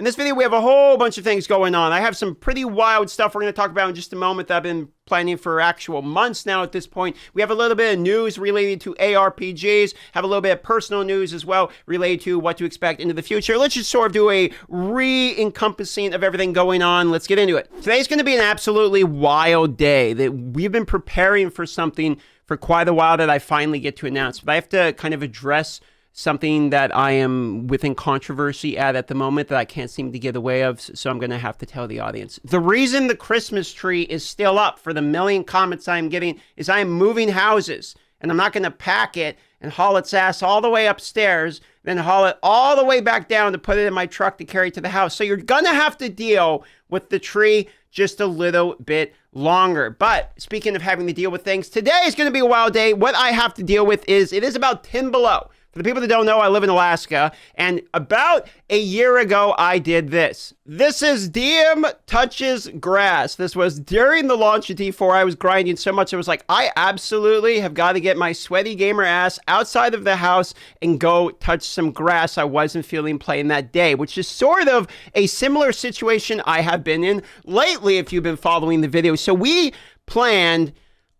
In this video, we have a whole bunch of things going on. I have some pretty wild stuff we're going to talk about in just a moment that I've been planning for actual months now at this point. We have a little bit of news related to ARPGs, have a little bit of personal news as well related to what to expect into the future. Let's just sort of do a re-encompassing of everything going on. Let's get into it. Today's going to be an absolutely wild day that we've been preparing for something for quite a while that I finally get to announce, but I have to kind of address something that I am within controversy at the moment that I can't seem to get away of, so I'm going to have to tell the audience. The reason the Christmas tree is still up for the million comments I'm getting is I am moving houses, and I'm not going to pack it and haul its ass all the way upstairs, then haul it all the way back down to put it in my truck to carry to the house. So you're going to have to deal with the tree just a little bit longer. But speaking of having to deal with things, today is going to be a wild day. What I have to deal with is, it is about 10 below. For the people that don't know, I live in Alaska, and about a year ago, I did this. This is DM Touches Grass. This was during the launch of D4. I was grinding so much, I was like, I absolutely have got to get my sweaty gamer ass outside of the house and go touch some grass I wasn't feeling playing that day, which is sort of a similar situation I have been in lately if you've been following the video. So we planned,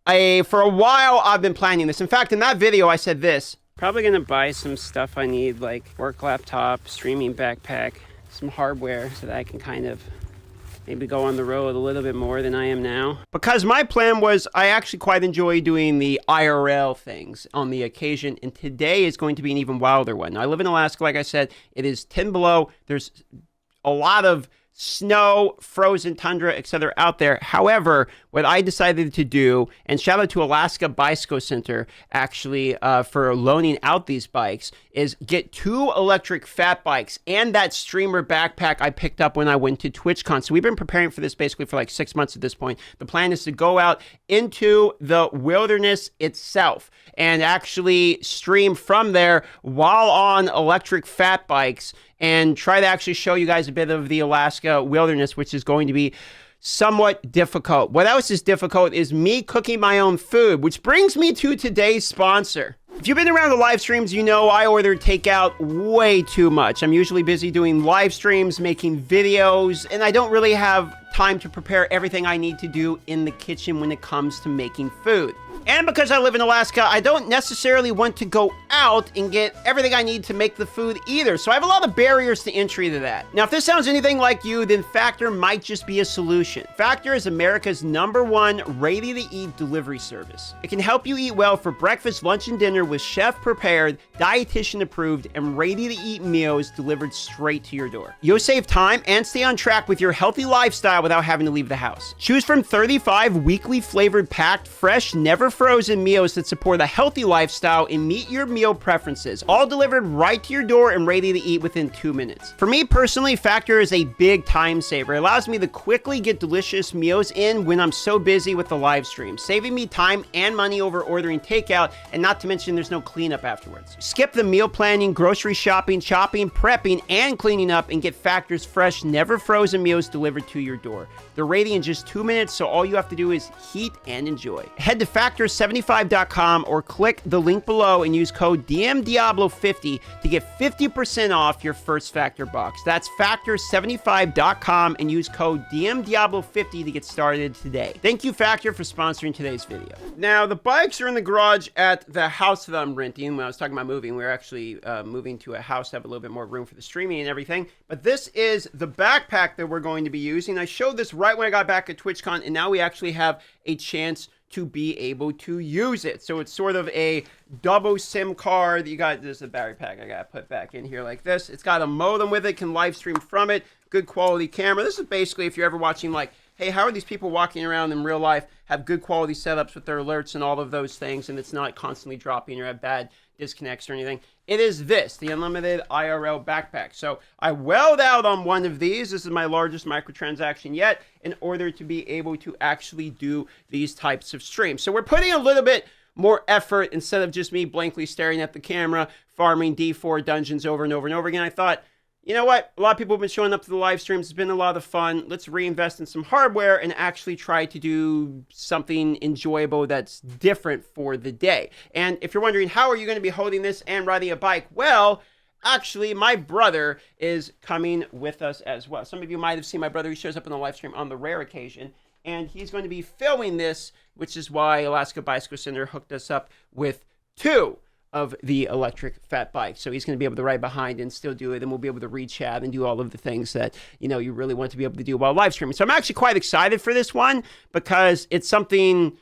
for a while, I've been planning this. In fact, in that video, I said this. Probably going to buy some stuff I need, like work laptop, streaming backpack, some hardware so that I can kind of maybe go on the road a little bit more than I am now. Because my plan was, I actually quite enjoy doing the IRL things on the occasion, and today is going to be an even wilder one. Now, I live in Alaska, like I said, it is 10 below. There's a lot of snow, frozen tundra, etc. out there. However, what I decided to do, and shout out to Alaska Bicycle Center actually for loaning out these bikes, is get 2 electric fat bikes and that streamer backpack I picked up when I went to TwitchCon. So we've been preparing for this basically for like 6 months at this point. The plan is to go out into the wilderness itself and actually stream from there while on electric fat bikes and try to actually show you guys a bit of the Alaska wilderness, which is going to be somewhat difficult. What else is difficult is me cooking my own food, which brings me to today's sponsor. If you've been around the live streams, you know I order takeout way too much. I'm usually busy doing live streams, making videos, and I don't really have time to prepare everything I need to do in the kitchen when it comes to making food. And because I live in Alaska, I don't necessarily want to go out and get everything I need to make the food either. So I have a lot of barriers to entry to that. Now, if this sounds anything like you, then Factor might just be a solution. Factor is America's #1 ready-to-eat delivery service. It can help you eat well for breakfast, lunch, and dinner with chef-prepared, dietitian-approved, and ready-to-eat meals delivered straight to your door. You'll save time and stay on track with your healthy lifestyle without having to leave the house. Choose from 35 weekly flavored, packed, fresh, never frozen meals that support a healthy lifestyle and meet your meal preferences, all delivered right to your door and ready to eat within 2 minutes. For me personally, Factor is a big time saver. It allows me to quickly get delicious meals in when I'm so busy with the live stream, saving me time and money over ordering takeout, and not to mention there's no cleanup afterwards. Skip the meal planning, grocery shopping, chopping, prepping, and cleaning up, and get Factor's fresh, never frozen meals delivered to your door. They're ready in just 2 minutes, so all you have to do is heat and enjoy. Head to Factor75.com or click the link below and use code DMDiablo50 to get 50% off your first Factor box. That's Factor75.com and use code DMDiablo50 to get started today. Thank you, Factor, for sponsoring today's video. Now, the bikes are in the garage at the house that I'm renting. When I was talking about moving, we're actually moving to a house to have a little bit more room for the streaming and everything. But this is the backpack that we're going to be using. I showed this right when I got back at TwitchCon, and now we actually have a chance to be able to use it. So it's sort of a double SIM card. You got, this is a battery pack I gotta put back in here like this. It's got a modem with it, can live stream from it, good quality camera. This is basically, if you're ever watching like, hey, how are these people walking around in real life, have good quality setups with their alerts and all of those things, and it's not constantly dropping or have bad disconnects or anything. It is this, the unlimited IRL backpack. So I welled out on one of these. This is my largest microtransaction yet in order to be able to actually do these types of streams. So we're putting a little bit more effort instead of just me blankly staring at the camera, farming D4 dungeons over and over and over again. I thought, you know what? A lot of people have been showing up to the live streams. It's been a lot of fun. Let's reinvest in some hardware and actually try to do something enjoyable that's different for the day. And if you're wondering, how are you going to be holding this and riding a bike? Well, actually, my brother is coming with us as well. Some of you might have seen my brother. He shows up in the live stream on the rare occasion, and he's going to be filming this, which is why Alaska Bicycle Center hooked us up with 2 of the electric fat bikes. So he's going to be able to ride behind and still do it, and we'll be able to read chat and do all of the things that, you know, you really want to be able to do while live streaming. So I'm actually quite excited for this one because it's something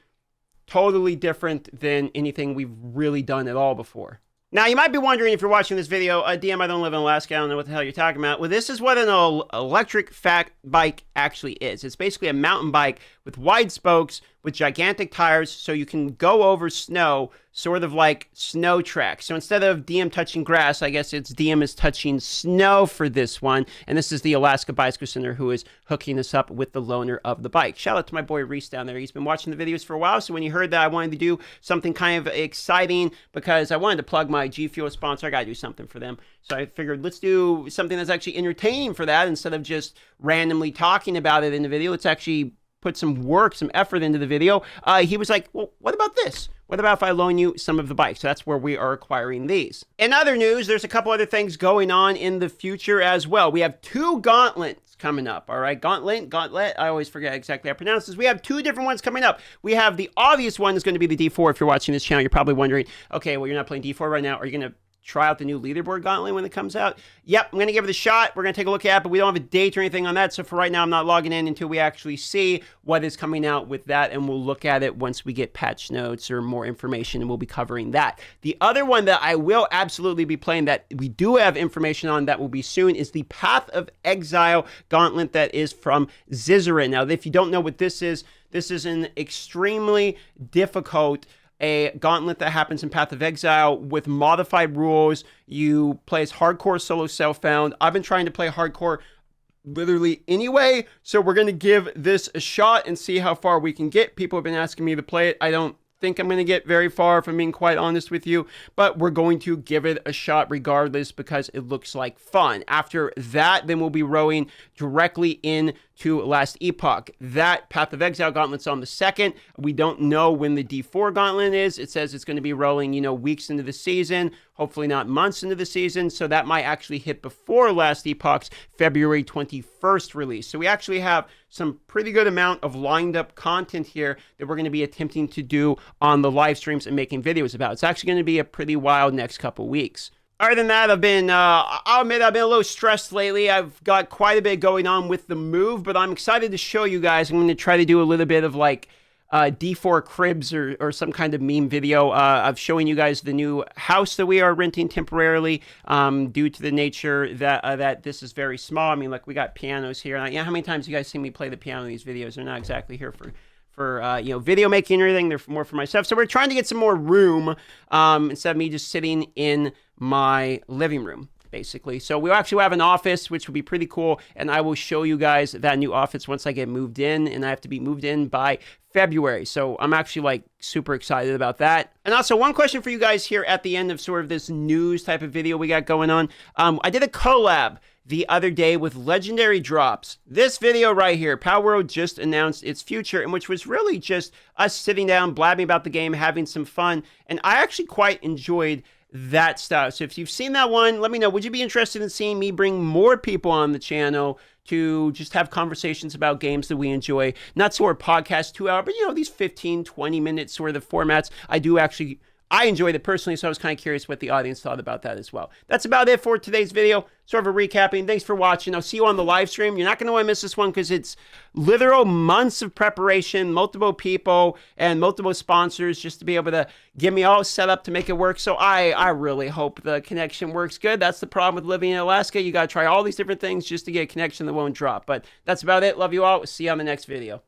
totally different than anything we've really done at all before. Now, you might be wondering if you're watching this video, DM, I don't live in Alaska, I don't know what the hell you're talking about. Well, this is what an electric fat bike actually is. It's basically a mountain bike with wide spokes, with gigantic tires, so you can go over snow, sort of like snow tracks. So instead of DM touching grass, I guess it's DM is touching snow for this one. And this is the Alaska Bicycle Center who is hooking us up with the loaner of the bike. Shout out to my boy Reese down there. He's been watching the videos for a while, so when he heard that I wanted to do something kind of exciting, because I wanted to plug my G Fuel sponsor, I gotta do something for them. So I figured, let's do something that's actually entertaining for that instead of just randomly talking about it in the video. Let's actually put some work, some effort into the video. He was like, well, what about this? What about if I loan you some of the bikes? So that's where we are acquiring these. In other news, there's a couple other things going on in the future as well. We have 2 gauntlets coming up, all right? Gauntlet, I always forget exactly how to pronounce this. We have 2 different ones coming up. We have the obvious one is going to be the D4. If you're watching this channel, you're probably wondering, okay, well, you're not playing D4 right now. Are you going to try out the new leaderboard gauntlet when it comes out? Yep, I'm going to give it a shot. We're going to take a look at it, but we don't have a date or anything on that. So for right now, I'm not logging in until we actually see what is coming out with that. And we'll look at it once we get patch notes or more information, and we'll be covering that. The other one that I will absolutely be playing that we do have information on that will be soon is the Path of Exile gauntlet that is from Zizarin. Now, if you don't know what this is an extremely difficult gauntlet that happens in Path of Exile with modified rules. You play as hardcore solo self-found. I've been trying to play hardcore literally anyway, so we're going to give this a shot and see how far we can get. People have been asking me to play it. I don't think I'm going to get very far, if I'm being quite honest with you, but we're going to give it a shot regardless because it looks like fun. After that, then we'll be rowing directly into Last Epoch. That Path of Exile gauntlet's on the 2nd. We don't know when the D4 gauntlet is. It says it's going to be rolling, weeks into the season, hopefully not months into the season, so that might actually hit before Last Epoch's February 21st release. So we actually have some pretty good amount of lined up content here that we're going to be attempting to do on the live streams and making videos about. It's actually going to be a pretty wild next couple weeks. Other than that, I'll admit I've been a little stressed lately. I've got quite a bit going on with the move, but I'm excited to show you guys. I'm going to try to do a little bit of like D4 cribs or some kind of meme video of showing you guys the new house that we are renting temporarily due to the nature that this is very small. I mean, like, we got pianos here. And how many times you guys see me play the piano in these videos? They're not exactly here for video making or anything. They're more for myself. So we're trying to get some more room instead of me just sitting in my living room, basically. So we'll actually have an office, which will be pretty cool. And I will show you guys that new office once I get moved in, and I have to be moved in by February. So I'm actually like super excited about that. And also, one question for you guys here at the end of sort of this news type of video we got going on. I did a collab the other day with Legendary Drops. This video right here, Palworld just announced its future, and which was really just us sitting down, blabbing about the game, having some fun. And I actually quite enjoyed that stuff. So if you've seen that one, let me know. Would you be interested in seeing me bring more people on the channel to just have conversations about games that we enjoy? Not sort of podcast 2 hour, but these 15, 20 minute sort of formats. I enjoyed it personally, so I was kind of curious what the audience thought about that as well. That's about it for today's video. Sort of a recapping. Thanks for watching. I'll see you on the live stream. You're not going to want to miss this one because it's literal months of preparation, multiple people, and multiple sponsors just to be able to get me all set up to make it work. So I really hope the connection works good. That's the problem with living in Alaska. You got to try all these different things just to get a connection that won't drop. But that's about it. Love you all. See you on the next video.